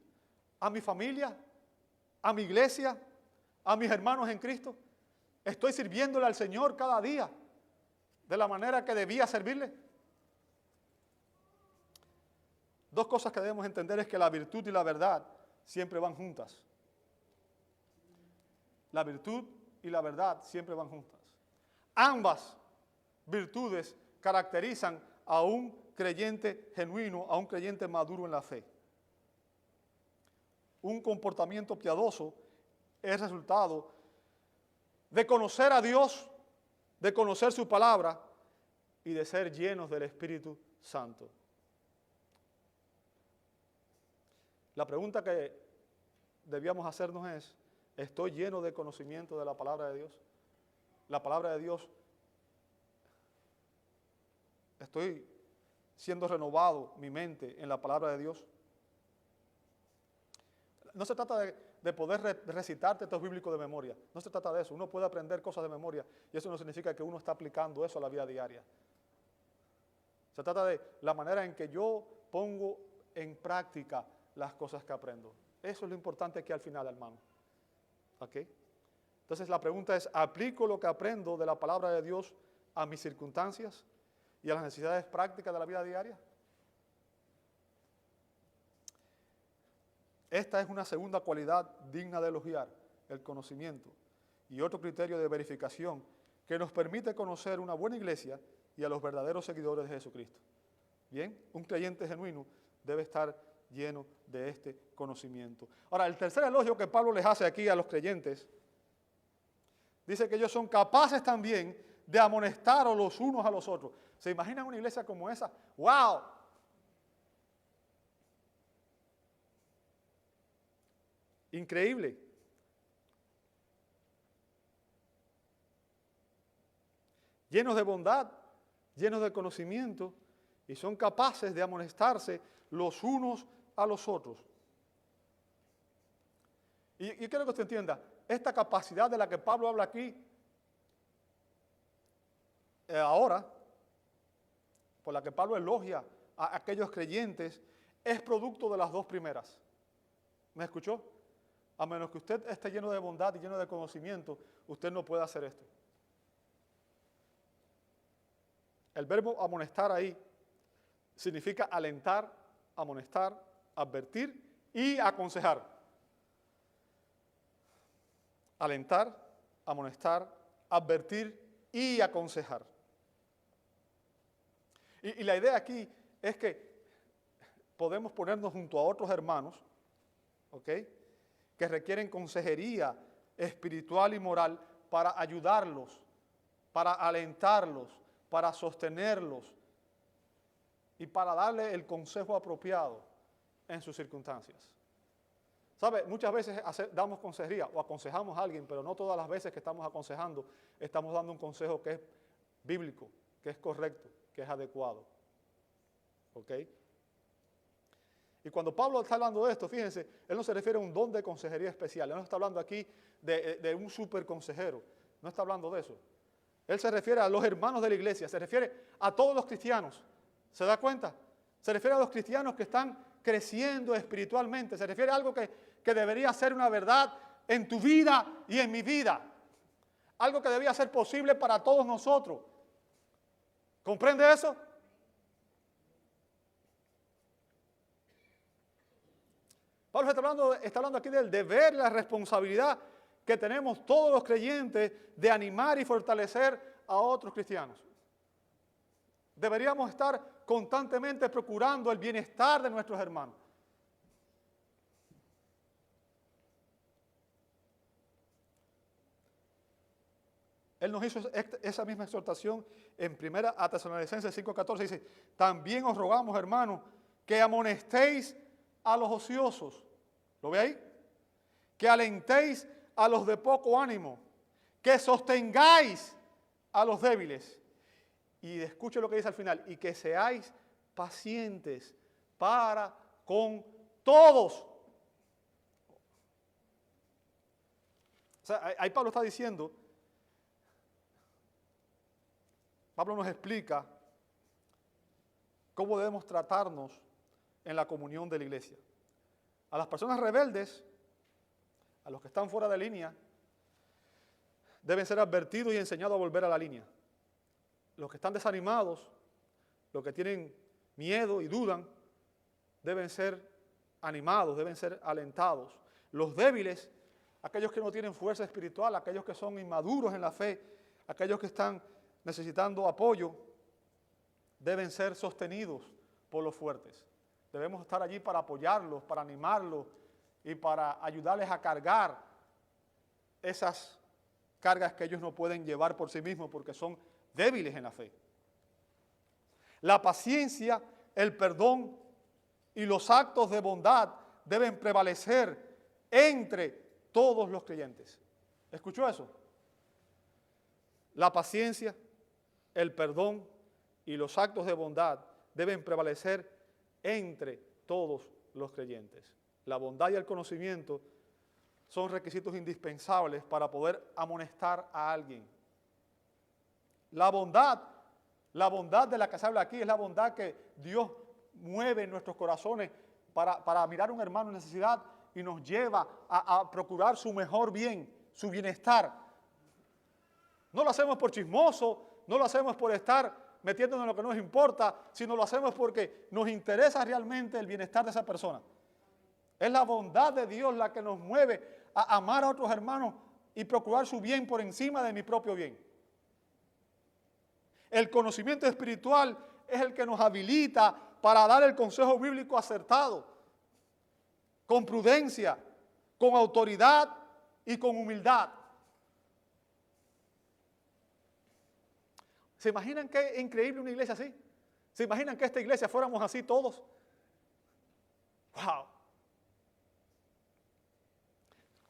[SPEAKER 1] a mi familia, a mi iglesia, a mis hermanos en Cristo? ¿Estoy sirviéndole al Señor cada día de la manera que debía servirle? Dos cosas que debemos entender es que la virtud y la verdad siempre van juntas. La virtud y la verdad siempre van juntas. Ambas virtudes caracterizan a un creyente genuino, a un creyente maduro en la fe. Un comportamiento piadoso es resultado de conocer a Dios, de conocer su palabra y de ser llenos del Espíritu Santo. La pregunta que debíamos hacernos es, ¿estoy lleno de conocimiento de la palabra de Dios? La palabra de Dios, ¿estoy siendo renovado mi mente en la palabra de Dios? No se trata de poder recitar textos bíblicos de memoria, no se trata de eso. Uno puede aprender cosas de memoria y eso no significa que uno está aplicando eso a la vida diaria. Se trata de la manera en que yo pongo en práctica las cosas que aprendo. Eso es lo importante aquí al final, hermano. ¿Ok? Entonces la pregunta es, ¿aplico lo que aprendo de la palabra de Dios a mis circunstancias y a las necesidades prácticas de la vida diaria? Esta es una segunda cualidad digna de elogiar, el conocimiento, y otro criterio de verificación que nos permite conocer una buena iglesia y a los verdaderos seguidores de Jesucristo. Bien, un creyente genuino debe estar lleno de este conocimiento. Ahora, el tercer elogio que Pablo les hace aquí a los creyentes, dice que ellos son capaces también de amonestar a los unos a los otros. ¿Se imaginan una iglesia como esa? ¡Wow! Increíble. Llenos de bondad, llenos de conocimiento, y son capaces de amonestarse los unos a los otros. Y quiero que usted entienda, esta capacidad de la que Pablo habla aquí, ahora, por la que Pablo elogia a aquellos creyentes, es producto de las dos primeras. ¿Me escuchó? A menos que usted esté lleno de bondad y lleno de conocimiento, usted no puede hacer esto. El verbo amonestar ahí significa alentar, amonestar, advertir y aconsejar. Alentar, amonestar, advertir y aconsejar. Y la idea aquí es que podemos ponernos junto a otros hermanos, ¿ok?, que requieren consejería espiritual y moral para ayudarlos, para alentarlos, para sostenerlos y para darle el consejo apropiado en sus circunstancias. ¿Sabe? Muchas veces damos consejería o aconsejamos a alguien, pero no todas las veces que estamos aconsejando estamos dando un consejo que es bíblico, que es correcto, que es adecuado. ¿Ok? Y cuando Pablo está hablando de esto, fíjense, él no se refiere a un don de consejería especial. Él no está hablando aquí de un super consejero. No está hablando de eso. Él se refiere a los hermanos de la iglesia, se refiere a todos los cristianos. ¿Se da cuenta? Se refiere a los cristianos que están creciendo espiritualmente. Se refiere a algo que que debería ser una verdad en tu vida y en mi vida. Algo que debía ser posible para todos nosotros. ¿Comprende eso? Pablo está hablando aquí del deber, la responsabilidad que tenemos todos los creyentes de animar y fortalecer a otros cristianos. Deberíamos estar constantemente procurando el bienestar de nuestros hermanos. Él nos hizo esa misma exhortación en 1 Tesalonicenses 5:14. Dice, también os rogamos, hermanos, que amonestéis a los ociosos. ¿Lo ve ahí? Que alentéis a los de poco ánimo, que sostengáis a los débiles. Y escuche lo que dice al final, y que seáis pacientes para con todos. O sea, ahí Pablo está diciendo, Pablo nos explica cómo debemos tratarnos en la comunión de la iglesia. A las personas rebeldes, a los que están fuera de línea, deben ser advertidos y enseñados a volver a la línea. Los que están desanimados, los que tienen miedo y dudan, deben ser animados, deben ser alentados. Los débiles, aquellos que no tienen fuerza espiritual, aquellos que son inmaduros en la fe, aquellos que están necesitando apoyo, deben ser sostenidos por los fuertes. Debemos estar allí para apoyarlos, para animarlos y para ayudarles a cargar esas cargas que ellos no pueden llevar por sí mismos porque son débiles en la fe. La paciencia, el perdón y los actos de bondad deben prevalecer entre todos los creyentes. ¿Escuchó eso? La paciencia, el perdón y los actos de bondad deben prevalecer entre todos los creyentes. La bondad y el conocimiento son requisitos indispensables para poder amonestar a alguien. La bondad de la que se habla aquí es la bondad que Dios mueve en nuestros corazones para mirar a un hermano en necesidad y nos lleva a procurar su mejor bien, su bienestar. No lo hacemos por chismoso, no lo hacemos por estar metiéndonos en lo que nos importa, sino lo hacemos porque nos interesa realmente el bienestar de esa persona. Es la bondad de Dios la que nos mueve a amar a otros hermanos y procurar su bien por encima de mi propio bien. El conocimiento espiritual es el que nos habilita para dar el consejo bíblico acertado, con prudencia, con autoridad y con humildad. ¿Se imaginan qué increíble una iglesia así? ¿Se imaginan que esta iglesia fuéramos así todos? ¡Wow!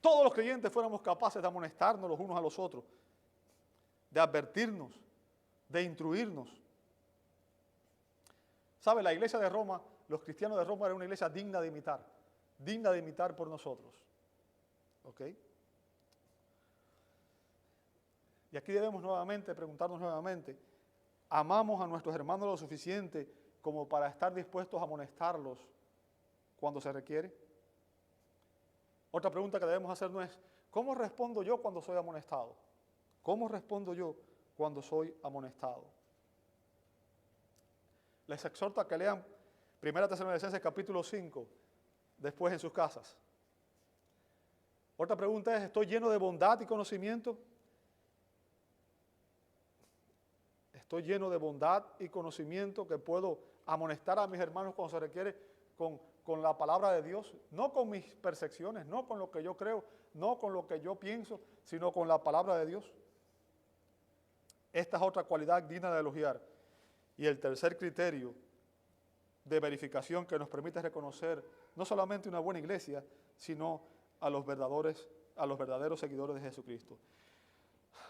[SPEAKER 1] Todos los creyentes fuéramos capaces de amonestarnos los unos a los otros, de advertirnos, de instruirnos. ¿Sabe? La iglesia de Roma, los cristianos de Roma eran una iglesia digna de imitar por nosotros. ¿Ok? Y aquí debemos preguntarnos nuevamente, ¿amamos a nuestros hermanos lo suficiente como para estar dispuestos a amonestarlos cuando se requiere? Otra pregunta que debemos hacernos es, ¿cómo respondo yo cuando soy amonestado? ¿Cómo respondo yo cuando soy amonestado? Les exhorto a que lean 1 Tesalonicenses capítulo 5, después en sus casas. Otra pregunta es, ¿estoy lleno de bondad y conocimiento? Estoy lleno de bondad y conocimiento que puedo amonestar a mis hermanos cuando se requiere con la palabra de Dios, no con mis percepciones, no con lo que yo creo, no con lo que yo pienso, sino con la palabra de Dios. Esta es otra cualidad digna de elogiar. Y el tercer criterio de verificación que nos permite reconocer no solamente una buena iglesia, sino a los verdaderos seguidores de Jesucristo.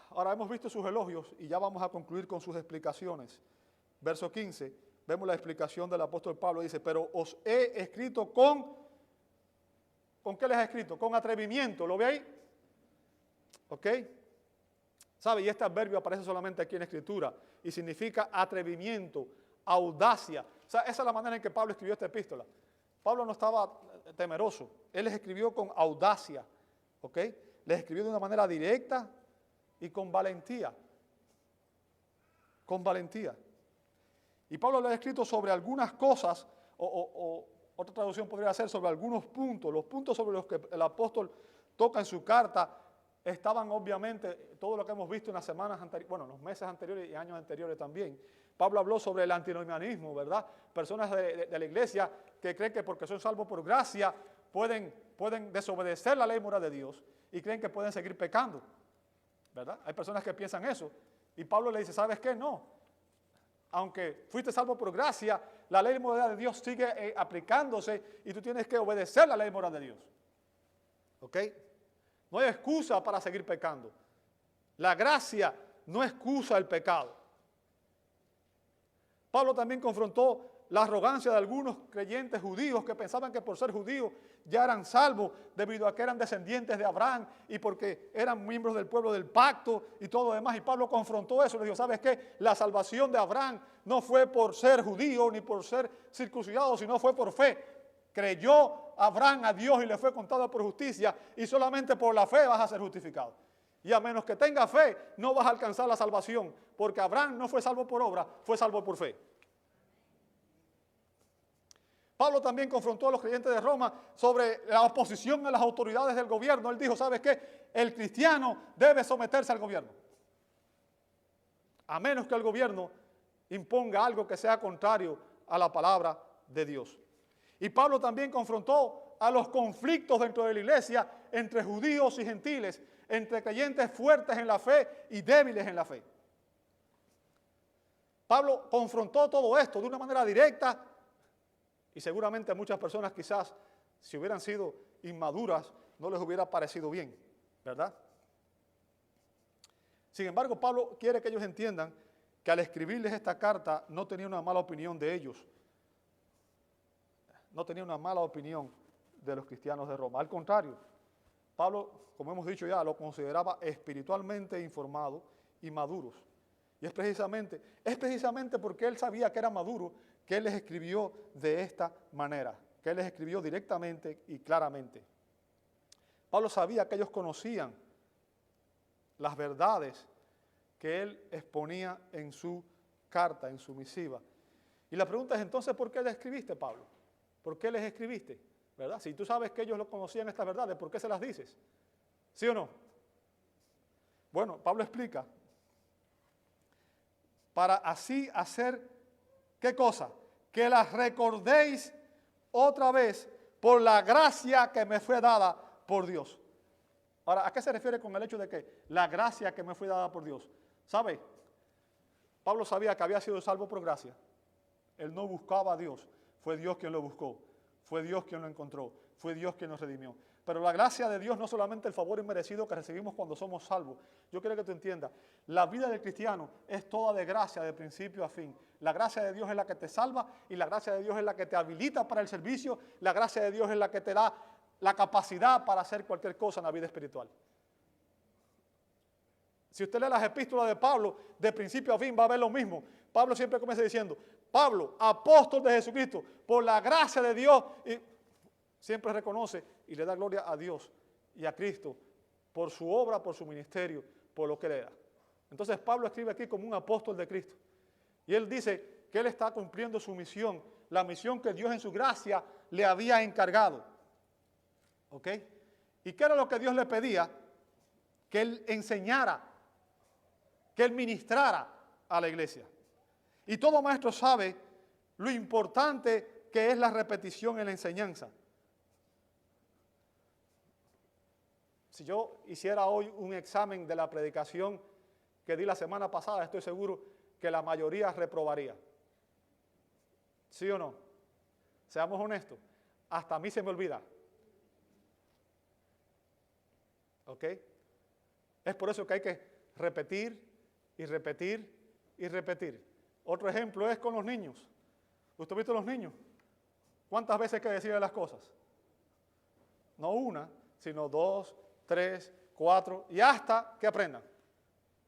[SPEAKER 1] Ahora hemos visto sus elogios y ya vamos a concluir con sus explicaciones. Verso 15, vemos la explicación del apóstol Pablo, dice, pero os he escrito ¿con qué les he escrito? Con atrevimiento, ¿lo ve ahí? ¿Ok? ¿Sabe? Y este adverbio aparece solamente aquí en la Escritura y significa atrevimiento, audacia. O sea, esa es la manera en que Pablo escribió esta epístola. Pablo no estaba temeroso. Él les escribió con audacia, ¿ok? Les escribió de una manera directa y con valentía. Con valentía. Y Pablo le ha escrito sobre algunas cosas, o otra traducción podría ser sobre algunos puntos. Los puntos sobre los que el apóstol toca en su carta estaban obviamente, todo lo que hemos visto en las semanas anteriores, bueno, en los meses anteriores y años anteriores también. Pablo habló sobre el antinomianismo, ¿verdad? Personas de la iglesia que creen que porque son salvos por gracia pueden desobedecer la ley moral de Dios y creen que pueden seguir pecando, ¿verdad? Hay personas que piensan eso. Y Pablo le dice, ¿sabes qué? No. Aunque fuiste salvo por gracia, la ley moral de Dios sigue aplicándose y tú tienes que obedecer la ley moral de Dios. ¿Ok? No hay excusa para seguir pecando. La gracia no excusa el pecado. Pablo también confrontó la arrogancia de algunos creyentes judíos que pensaban que por ser judíos ya eran salvos debido a que eran descendientes de Abraham y porque eran miembros del pueblo del pacto y todo lo demás. Y Pablo confrontó eso, le dijo, ¿sabes qué? La salvación de Abraham no fue por ser judío ni por ser circuncidado, sino fue por fe. Creyó Abraham a Dios y le fue contado por justicia y solamente por la fe vas a ser justificado. Y a menos que tengas fe, no vas a alcanzar la salvación, porque Abraham no fue salvo por obra, fue salvo por fe. Pablo también confrontó a los creyentes de Roma sobre la oposición a las autoridades del gobierno. Él dijo, ¿sabes qué? El cristiano debe someterse al gobierno. A menos que el gobierno imponga algo que sea contrario a la palabra de Dios. Y Pablo también confrontó a los conflictos dentro de la iglesia entre judíos y gentiles, entre creyentes fuertes en la fe y débiles en la fe. Pablo confrontó todo esto de una manera directa y seguramente a muchas personas quizás, si hubieran sido inmaduras, no les hubiera parecido bien, ¿verdad? Sin embargo, Pablo quiere que ellos entiendan que al escribirles esta carta no tenía una mala opinión de ellos. No tenía una mala opinión de los cristianos de Roma. Al contrario, Pablo, como hemos dicho ya, lo consideraba espiritualmente informados y maduros. Y es precisamente porque él sabía que era maduro que él les escribió de esta manera, que él les escribió directamente y claramente. Pablo sabía que ellos conocían las verdades que él exponía en su carta, en su misiva. Y la pregunta es entonces, ¿por qué les escribiste, Pablo? ¿Por qué les escribiste? ¿Verdad? Si tú sabes que ellos lo conocían estas verdades, ¿por qué se las dices? ¿Sí o no? Bueno, Pablo explica. Para así hacer, ¿qué cosa? Que las recordéis otra vez por la gracia que me fue dada por Dios. Ahora, ¿a qué se refiere con el hecho de que la gracia que me fue dada por Dios? ¿Sabe? Pablo sabía que había sido salvo por gracia. Él no buscaba a Dios. Fue Dios quien lo buscó. Fue Dios quien lo encontró. Fue Dios quien nos redimió. Pero la gracia de Dios no solamente el favor inmerecido que recibimos cuando somos salvos. Yo quiero que tú entiendas, la vida del cristiano es toda de gracia de principio a fin. La gracia de Dios es la que te salva y la gracia de Dios es la que te habilita para el servicio. La gracia de Dios es la que te da la capacidad para hacer cualquier cosa en la vida espiritual. Si usted lee las epístolas de Pablo, de principio a fin va a ver lo mismo. Pablo siempre comienza diciendo, Pablo, apóstol de Jesucristo, por la gracia de Dios, y siempre reconoce y le da gloria a Dios y a Cristo por su obra, por su ministerio, por lo que le da. Entonces Pablo escribe aquí como un apóstol de Cristo. Y él dice que él está cumpliendo su misión, la misión que Dios en su gracia le había encargado. ¿Ok? ¿Y qué era lo que Dios le pedía? Que él enseñara, que él ministrara a la iglesia. Y todo maestro sabe lo importante que es la repetición en la enseñanza. Si yo hiciera hoy un examen de la predicación que di la semana pasada, estoy seguro que la mayoría reprobaría. ¿Sí o no? Seamos honestos. Hasta a mí se me olvida. ¿Ok? Es por eso que hay que repetir y repetir y repetir. Otro ejemplo es con los niños. ¿Usted ha visto los niños? ¿Cuántas veces hay que decirle las cosas? No una, sino 2, 3, 4 y hasta que aprendan.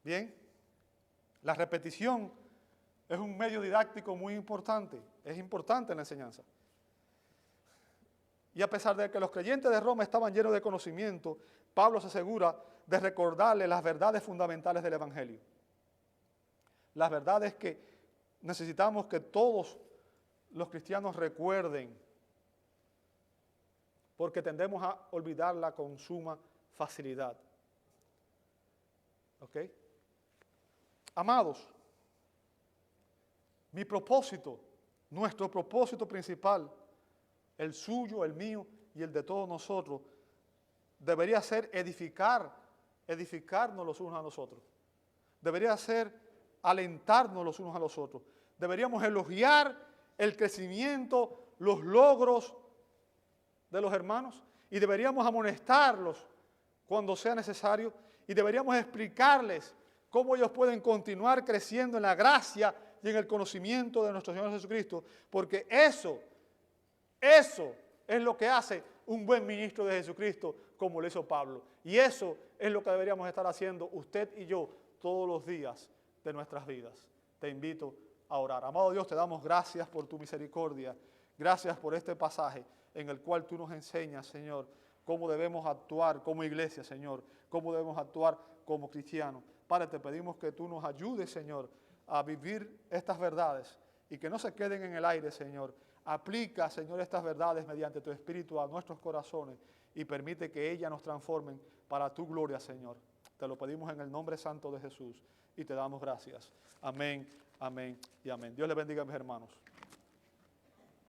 [SPEAKER 1] Bien, la repetición es un medio didáctico muy importante, es importante en la enseñanza. Y a pesar de que los creyentes de Roma estaban llenos de conocimiento, Pablo se asegura de recordarles las verdades fundamentales del Evangelio. Las verdades que necesitamos que todos los cristianos recuerden, porque tendemos a olvidarla con suma facilidad. ¿Ok? Amados, mi propósito, nuestro propósito principal, el suyo, el mío y el de todos nosotros, debería ser edificarnos los unos a los otros. Debería ser alentarnos los unos a los otros. Deberíamos elogiar el crecimiento, los logros de los hermanos y deberíamos amonestarlos cuando sea necesario y deberíamos explicarles cómo ellos pueden continuar creciendo en la gracia y en el conocimiento de nuestro Señor Jesucristo, porque eso es lo que hace un buen ministro de Jesucristo, como lo hizo Pablo. Y eso es lo que deberíamos estar haciendo usted y yo todos los días de nuestras vidas. Te invito a orar. Amado Dios, te damos gracias por tu misericordia. Gracias por este pasaje en el cual tú nos enseñas, Señor, cómo debemos actuar como iglesia, Señor, cómo debemos actuar como cristianos. Padre, te pedimos que tú nos ayudes, Señor, a vivir estas verdades y que no se queden en el aire, Señor. Aplica, Señor, estas verdades mediante tu Espíritu a nuestros corazones y permite que ellas nos transformen para tu gloria, Señor. Te lo pedimos en el nombre santo de Jesús y te damos gracias. Amén, amén y amén. Dios les bendiga, mis hermanos.